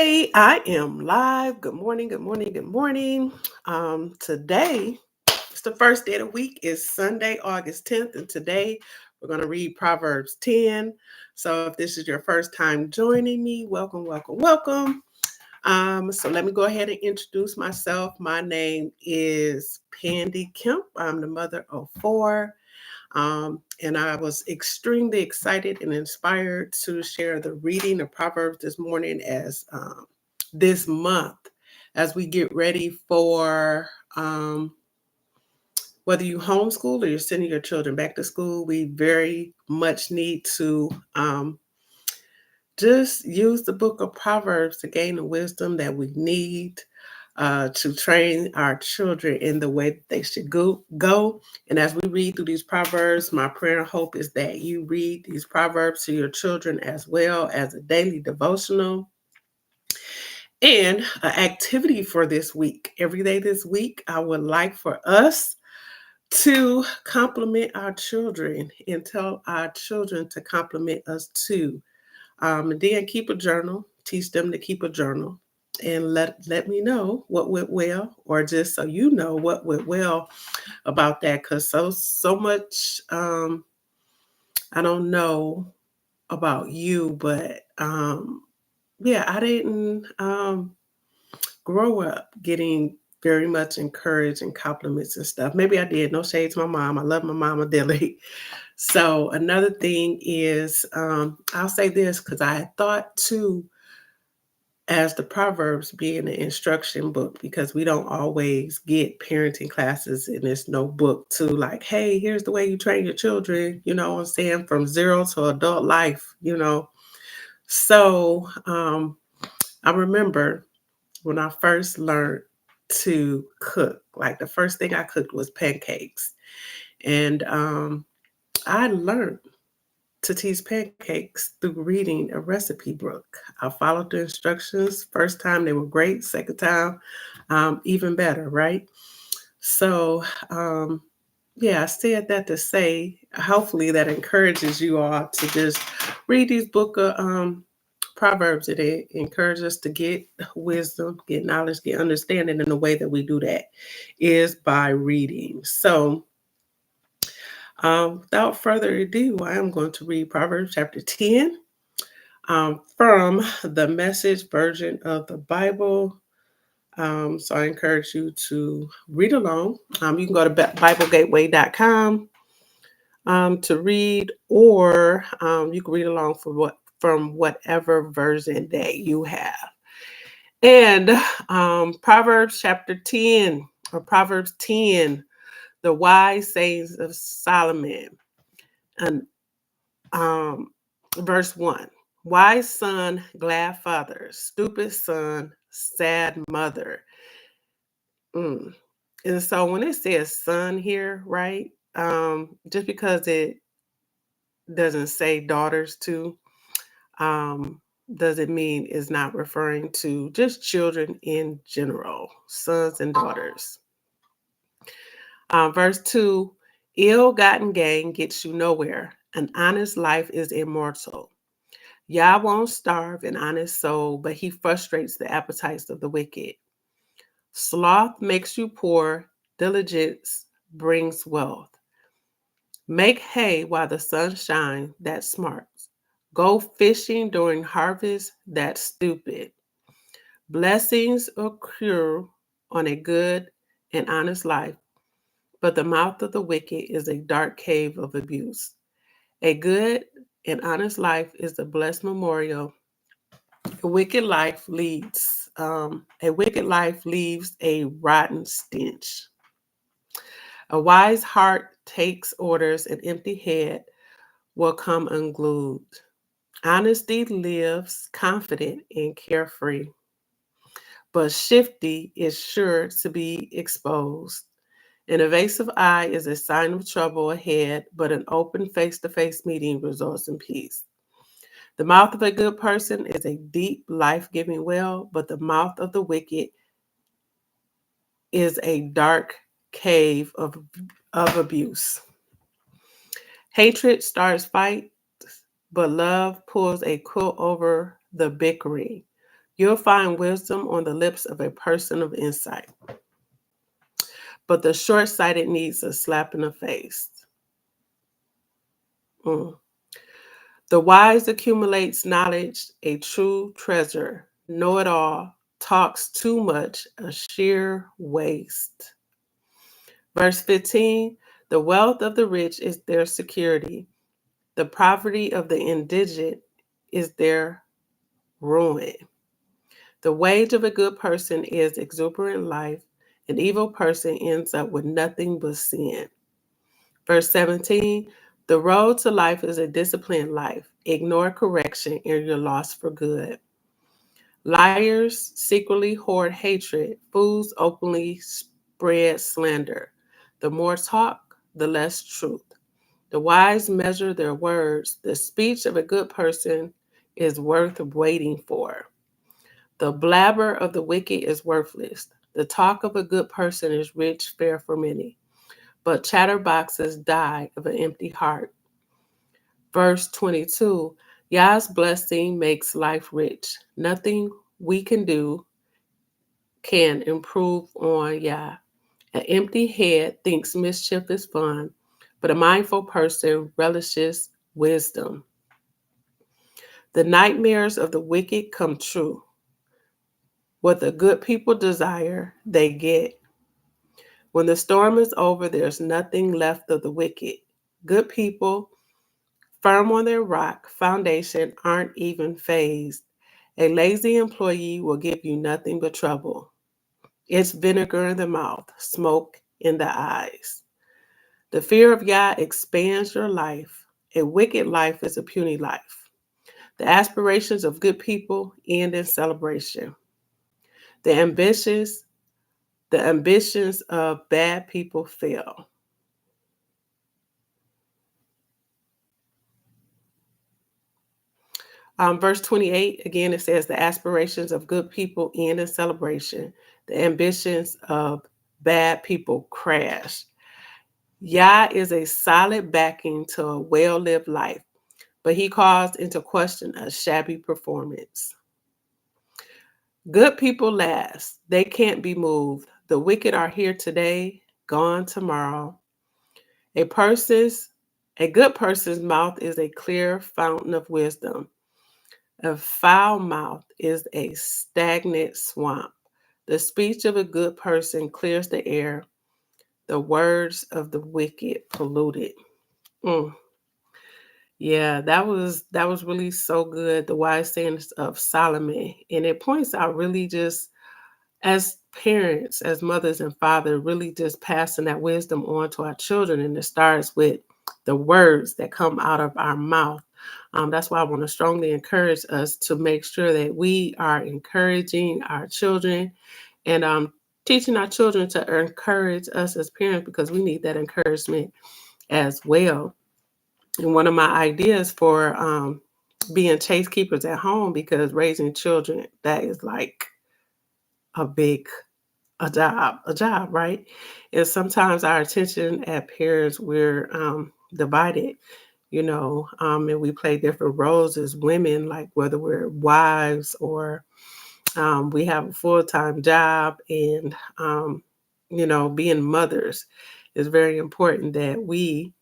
Okay, I am live. Good morning, good morning, good morning. Today, it's the first day of the week. Is Sunday, August 10th, and today we're going to read Proverbs 10. So if this is your first time joining me, welcome, welcome, welcome. So let me go ahead and introduce myself. My name is Pandy Kemp. I'm the mother of four. And I was extremely excited and inspired to share the reading of Proverbs this morning as this month as we get ready for whether you homeschool or you're sending your children back to school. We very much need to just use the book of Proverbs to gain the wisdom that we need to train our children in the way that they should go. And as we read through these Proverbs, my prayer and hope is that you read these Proverbs to your children as well as a daily devotional and an activity for this week. Every day this week, I would like for us to compliment our children and tell our children to compliment us too. And then keep a journal, teach them to keep a journal and let me know what went well, or just so you know what went well about that. Because so much I don't know about you, but yeah, I didn't grow up getting very much encouraged and compliments and stuff. Maybe I did. No shade to my mom. I love my mama dearly. So another thing is, I'll say this because I had thought too, as the Proverbs being an instruction book, because we don't always get parenting classes and there's no book to like, hey, here's the way you train your children, you know what I'm saying, from zero to adult life. So I remember when I first learned to cook, like the first thing I cooked was pancakes. And I learned to teach pancakes through reading a recipe book. I followed the instructions. First time they were great. Second time, even better, right? So, yeah, I said that to say, hopefully that encourages you all to just read these book of Proverbs. It encourages us to get wisdom, get knowledge, get understanding. And the way that we do that is by reading. So, without further ado, I am going to read Proverbs chapter 10 from the Message version of the Bible. So I encourage you to read along. You can go to BibleGateway.com to read, or you can read along from whatever version that you have. And Proverbs chapter 10, or Proverbs 10, the wise sayings of Solomon. And verse 1. Wise son, glad father. Stupid son, sad mother. And so when it says son here, right? Just because it doesn't say daughters too, doesn't mean it's not referring to just children in general, sons and daughters. Verse 2, ill-gotten gain gets you nowhere. An honest life is immortal. Yah won't starve an honest soul, but he frustrates the appetites of the wicked. Sloth makes you poor. Diligence brings wealth. Make hay while the sun shines. That's smart. Go fishing during harvest. That's stupid. Blessings accrue on a good and honest life, but the mouth of the wicked is a dark cave of abuse. A good and honest life is the blessed memorial. A wicked life leaves a rotten stench. A wise heart takes orders, an empty head will come unglued. Honesty lives confident and carefree, but shifty is sure to be exposed. An evasive eye is a sign of trouble ahead, but an open face-to-face meeting results in peace. The mouth of a good person is a deep, life-giving well, but the mouth of the wicked is a dark cave of abuse. Hatred starts fights, but love pulls a quilt over the bickering. You'll find wisdom on the lips of a person of insight, but the short-sighted needs a slap in the face. Mm. The wise accumulates knowledge, a true treasure. Know it all, talks too much, a sheer waste. Verse 15, the wealth of the rich is their security. The poverty of the indigent is their ruin. The wage of a good person is exuberant life. An evil person ends up with nothing but sin. Verse 17, the road to life is a disciplined life. Ignore correction and you're lost for good. Liars secretly hoard hatred. Fools openly spread slander. The more talk, the less truth. The wise measure their words. The speech of a good person is worth waiting for. The blabber of the wicked is worthless. The talk of a good person is rich fare for many. But chatterboxes die of an empty heart. Verse 22, Yah's blessing makes life rich. Nothing we can do can improve on Yah. An empty head thinks mischief is fun, but a mindful person relishes wisdom. The nightmares of the wicked come true. What the good people desire, they get. When the storm is over, there's nothing left of the wicked. Good people, firm on their rock foundation, aren't even phased. A lazy employee will give you nothing but trouble. It's vinegar in the mouth, smoke in the eyes. The fear of Yah expands your life. A wicked life is a puny life. The aspirations of good people end in celebration. The ambitions, the ambitions of bad people fail. Verse 28, again, it says, the aspirations of good people end in celebration. The ambitions of bad people crash. Yah is a solid backing to a well-lived life, but he calls into question a shabby performance. Good people last. They can't be moved. The wicked are here today, gone tomorrow. A person's, a good person's mouth is a clear fountain of wisdom. A foul mouth is a stagnant swamp. The speech of a good person clears the air. The words of the wicked pollute it. Mm. Yeah, that was really so good. The wise sayings of Solomon, and it points out really just as parents, as mothers and fathers, really just passing that wisdom on to our children, and it starts with the words that come out of our mouth. That's why I want to strongly encourage us to make sure that we are encouraging our children and teaching our children to encourage us as parents because we need that encouragement as well. And one of my ideas for being chase keepers at home, because raising children, that is like a big a job, right? And sometimes our attention at parents, we're divided, and we play different roles as women, like whether we're wives or we have a full-time job, and being mothers is very important that we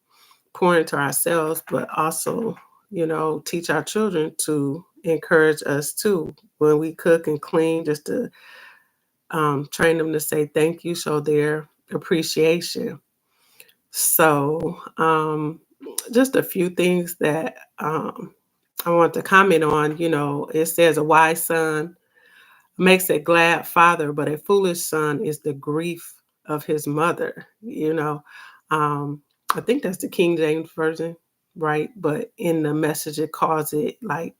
pour into ourselves, but also, teach our children to encourage us too. When we cook and clean, just to train them to say thank you, show their appreciation. So, just a few things that I want to comment on. It says a wise son makes a glad father, but a foolish son is the grief of his mother. I think that's the King James version, right? But in the message, it calls it like,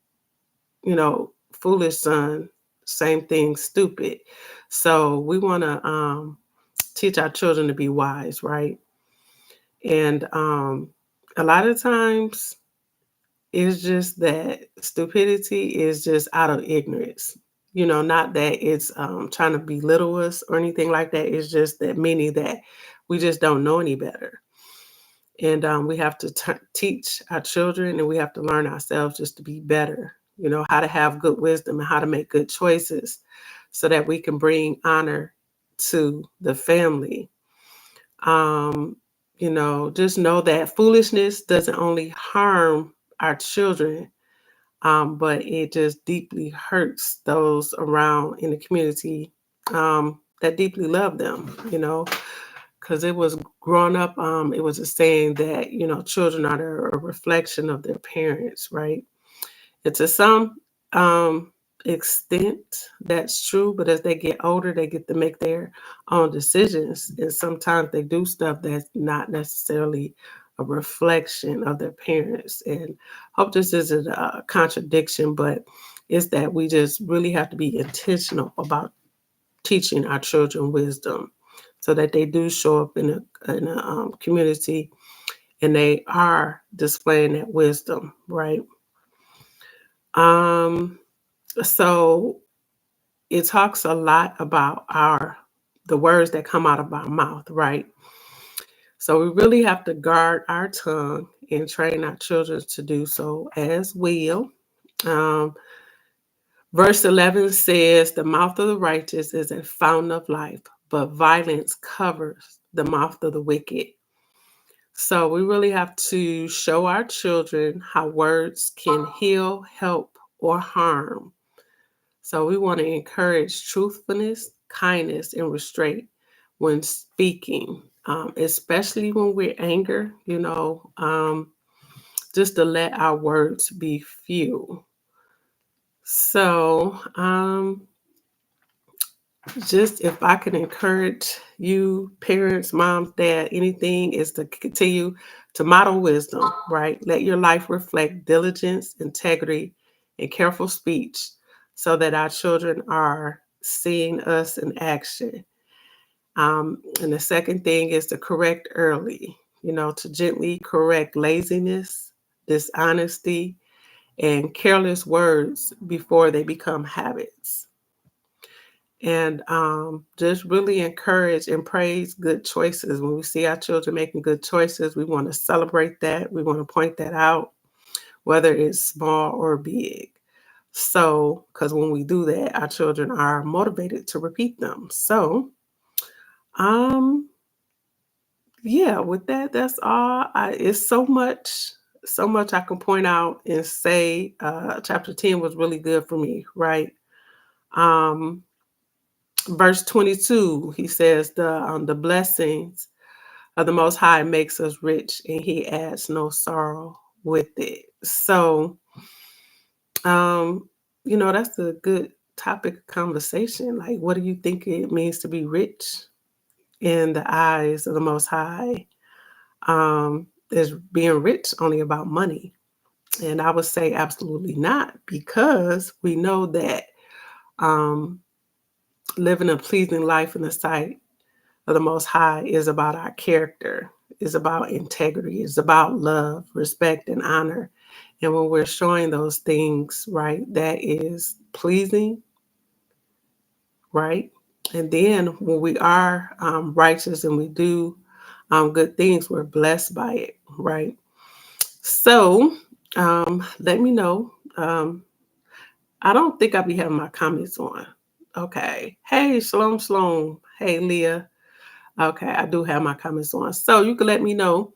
foolish son, same thing, stupid. So we want to teach our children to be wise, right? And a lot of times it's just that stupidity is just out of ignorance. Not that it's trying to belittle us or anything like that. It's just that meaning that we just don't know any better. And we have to teach our children, and we have to learn ourselves just to be better, how to have good wisdom and how to make good choices so that we can bring honor to the family. Um, just know that foolishness doesn't only harm our children, but it just deeply hurts those around in the community that deeply love them, because it was growing up, it was a saying that, children are a reflection of their parents, right? And to some um, extent, that's true. But as they get older, they get to make their own decisions. And sometimes they do stuff that's not necessarily a reflection of their parents. And I hope this isn't a contradiction, but it's that we just really have to be intentional about teaching our children wisdom so that they do show up in a community and they are displaying that wisdom, right? Um, so it talks a lot about the words that come out of our mouth, right? So we really have to guard our tongue and train our children to do so as well. Um, Verse 11 says, "The mouth of the righteous is a fountain of life, but violence covers the mouth of the wicked." So we really have to show our children how words can heal, help, or harm. So we want to encourage truthfulness, kindness, and restraint when speaking, especially when we're angry, just to let our words be few. So, just if I can encourage you, parents, moms, dad, anything is to continue to model wisdom, right? Let your life reflect diligence, integrity, and careful speech so that our children are seeing us in action. And the second thing is to correct early, to gently correct laziness, dishonesty, and careless words before they become habits. And just really encourage and praise good choices. When we see our children making good choices, we want to celebrate that. We want to point that out, whether it's small or big. So, because when we do that, our children are motivated to repeat them. So, um, yeah, with that, that's all. It's so much I can point out and say. Chapter 10 was really good for me, right? Um, Verse 22, he says, the blessings of the Most High makes us rich, and He adds no sorrow with it. So, um, that's a good topic of conversation. Like, what do you think it means to be rich in the eyes of the Most High? Is being rich only about money? And I would say absolutely not, because we know that um, living a pleasing life in the sight of the Most High is about our character, is about integrity, is about love, respect, and honor. And when we're showing those things, right, that is pleasing, right? And then when we are righteous and we do good things, we're blessed by it, right? So let me know. I don't think I'll be having my comments on. Okay. Hey, Shalom, Shalom. Hey, Leah. Okay, I do have my comments on. So you can let me know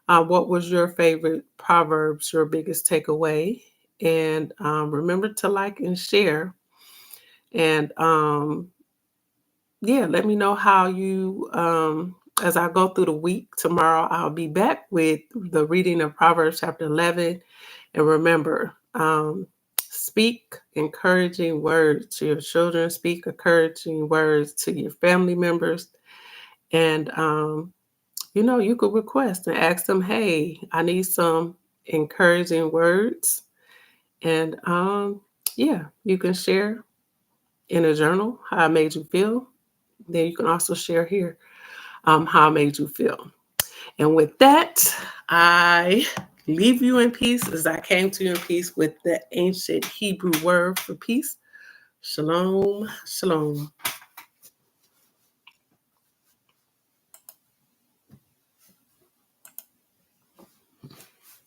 what was your favorite Proverbs, your biggest takeaway. And remember to like and share. And yeah, let me know how you, as I go through the week, tomorrow I'll be back with the reading of Proverbs chapter 11. And remember, speak encouraging words to your children, speak encouraging words to your family members. And you could request and ask them, hey, I need some encouraging words. And yeah, you can share in a journal how it made you feel. Then you can also share here how it made you feel. And with that, I leave you in peace as I came to you in peace with the ancient Hebrew word for peace. Shalom, shalom.